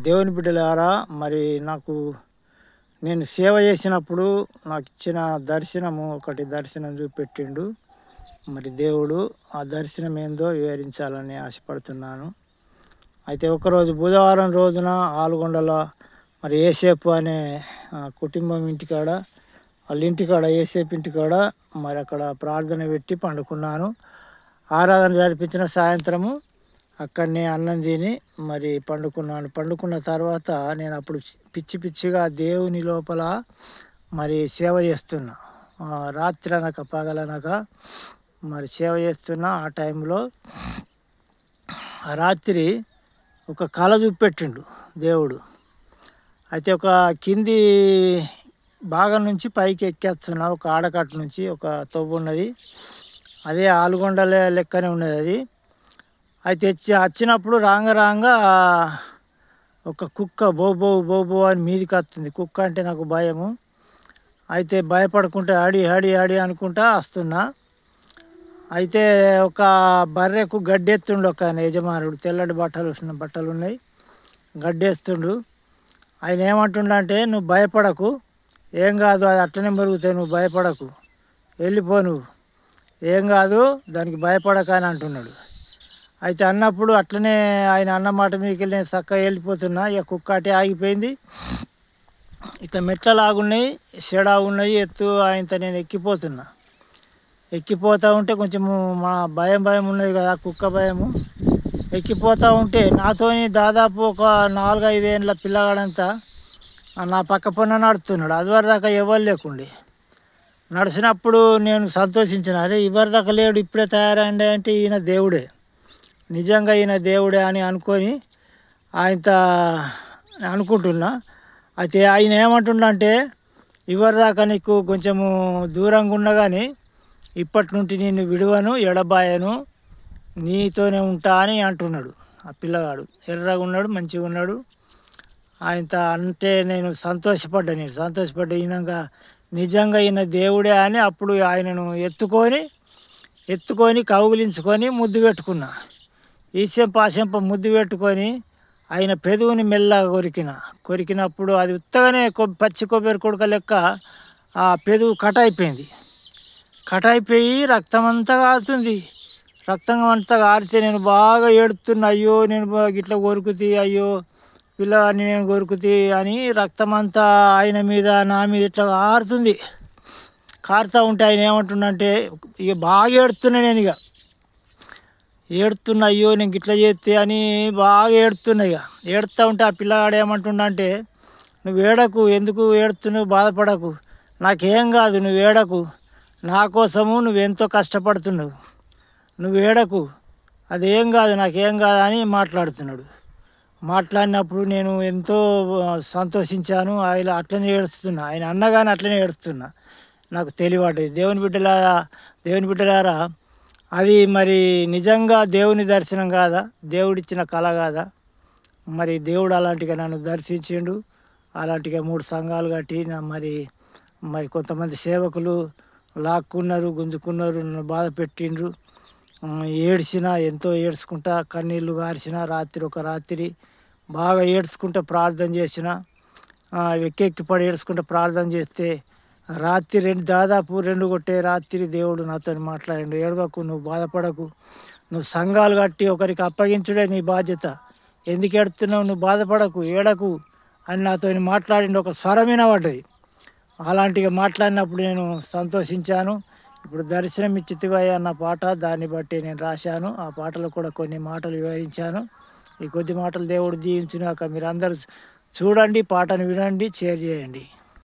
దేవుని బిడ్డలారా, మరి నాకు నేను సేవ చేసినప్పుడు నాకు ఇచ్చిన దర్శనము ఒకటి దర్శనం చూపెట్టిండు. మరి దేవుడు ఆ దర్శనం ఏందో వివరించాలని ఆశపడుతున్నాను. అయితే ఒకరోజు బుధవారం రోజున ఆలుగొండలో మరి ఏసేపు అనే కుటుంబం ఇంటికాడ, వాళ్ళ ఇంటికాడ ఏసేపు ఇంటికాడ మరి అక్కడ ప్రార్థన పెట్టి పండుకున్నాను. ఆరాధన జరిపించిన సాయంత్రము అక్కడనే అన్నం తిని మరి పండుకున్నాను. పండుకున్న తర్వాత నేను అప్పుడు పిచ్చి పిచ్చిగా దేవుని లోపల మరి సేవ చేస్తున్నా. రాత్రి అనక పగలనక మరి సేవ చేస్తున్నా. ఆ టైంలో రాత్రి ఒక కళ చూపెట్టిండు దేవుడు. అయితే ఒక కింది భాగం నుంచి పైకి ఎక్కేస్తున్నా. ఒక ఆడకట్టు నుంచి ఒక తవ్వు ఉన్నది, అదే ఆలుగొండ లెక్కనే ఉన్నది అది. అయితే వచ్చినప్పుడు రాంగ ఒక కుక్క బోబో బోబో అని మీదికి వస్తుంది. కుక్క అంటే నాకు భయము. అయితే భయపడుకుంటే ఆడి ఆడి ఆడి అనుకుంటా వస్తున్నా. అయితే ఒక బర్రెకు గడ్డెత్తుండు ఒక ఆయన యజమానుడు, తెల్లటి బట్టలు ఉన్నాయి, గడ్డేస్తుండు. ఆయన ఏమంటుండంటే, నువ్వు భయపడకు, ఏం కాదు, అది అట్టనే మరుగుతాయి, నువ్వు భయపడకు, వెళ్ళిపో, నువ్వు ఏం కాదు, దానికి భయపడక అని అంటున్నాడు. అయితే అన్నప్పుడు అట్లనే ఆయన అన్నమాట మీకు వెళ్ళి నేను చక్కగా వెళ్ళిపోతున్నా. ఇక కుక్క అటే ఆగిపోయింది. ఇట్లా మెట్లలాగున్నాయి, ఉన్నాయి, ఎత్తు ఆయనతో నేను ఎక్కిపోతూ ఉంటే కొంచెము మా భయం ఉన్నది కదా, కుక్క భయము. ఎక్కిపోతూ ఉంటే నాతోని దాదాపు ఒక 4-5 ఏళ్ళ పిల్లగాడంతా నా పక్క పొన్న నడుస్తున్నాడు. అదివరదాకా ఎవరు లేకుండే. నడిచినప్పుడు నేను సంతోషించిన, అరే ఇవరిదాకా లేడు, ఇప్పుడే తయారైండే అంటే ఈయన దేవుడే, నిజంగా ఈయన దేవుడే అని అనుకొని ఆయనతో అనుకుంటున్నా. అయితే ఆయన ఏమంటుండంటే, ఇవరిదాకా నీకు కొంచెము దూరంగా ఉన్నా కానీ ఇప్పటి నుండి నేను విడువను, ఎడబాయను, నీతోనే ఉంటా అని అంటున్నాడు. ఆ పిల్లగాడు ఎర్రగా ఉన్నాడు, మంచిగా ఉన్నాడు. ఆయనతో అంటే నేను సంతోషపడ్డా. ఈయనగా నిజంగా ఈయన దేవుడే అని అప్పుడు ఆయనను ఎత్తుకొని కౌగిలించుకొని ముద్దు పెట్టుకున్నా. ఈసెంప ముద్దు పెట్టుకొని ఆయన పెదవుని మెల్లగా కొరికినప్పుడు అది ఉత్తగానే పచ్చి కొబ్బరి కొడుక లెక్క ఆ పెదవు కట్ అయిపోయి రక్తం అంతా కారుతుంది. రక్తం అంతా కారితే నేను బాగా ఏడుతున్నా. అయ్యో నేను ఇట్లా కొరుకుతీ, అయ్యో పిల్లవాడిని నేను కొరుకుతీ అని రక్తం అంతా ఆయన మీద నా మీద ఇట్లా కారుతూ ఉంటే ఆయన ఏమంటుండంటే, ఇక బాగా ఏడుతున్నా. నేను ఏడుతున్నా, అయ్యో నేను ఇట్లా చేస్తే అని బాగా ఏడుతున్నా. ఏడుతూ ఉంటే ఆ పిల్లగాడు ఏమంటుండంటే, నువ్వు ఏడకు, ఎందుకు ఏడుతున్నావు, బాధపడకు, నాకేం కాదు, నువ్వు ఏడకు, నా కోసము నువ్వెంతో కష్టపడుతున్నావు, నువ్వు ఏడకు, అదేం కాదు, నాకేం కాదు అని మాట్లాడినప్పుడు నేను ఎంతో సంతోషించాను. ఆయన అట్లనే ఏడుస్తున్నా, ఆయన అన్నగానే అట్లనే ఏడుస్తున్నా. నాకు తెలియబడ్డది. దేవుని బిడ్డలారా, అది మరి నిజంగా దేవుని దర్శనం కాదా, దేవుడిచ్చిన కళ కాదా? మరి దేవుడు అలాంటిగా నన్ను దర్శించిండు. అలాంటిగా 3 సంఘాలు కట్టి మరి కొంతమంది సేవకులు లాక్కున్నారు, గుంజుకున్నారు, నన్ను బాధ పెట్టిండ్రు. ఎంతో ఏడ్చుకుంటా, కన్నీళ్ళు గార్చిన. ఒక రాత్రి బాగా ఏడ్చుకుంటూ ప్రార్థన చేసిన. ఎక్కి పడి ఏడ్చుకుంటూ ప్రార్థన చేస్తే రాత్రి దాదాపు 2 కొట్టే రాత్రి దేవుడు నాతో మాట్లాడిండు. ఏడవకు, నువ్వు బాధపడకు, నువ్వు సంఘాలు కట్టి ఒకరికి అప్పగించుడే నీ బాధ్యత, ఎందుకు ఏడుతున్నావు, నువ్వు బాధపడకు, ఏడకు అని నాతో మాట్లాడిండు. ఒక స్వరం వినబడ్డది. అలాంటిగా మాట్లాడినప్పుడు నేను సంతోషించాను. ఇప్పుడు దర్శనం ఇచ్చితివయ్యా అన్న పాట, దాన్ని బట్టి నేను రాశాను. ఆ పాటలో కూడా కొన్ని మాటలు వివరించాను. ఈ కొద్ది మాటలు దేవుడు దీవించుగాక. మీరు అందరూ చూడండి, పాటను వినండి, షేర్ చేయండి.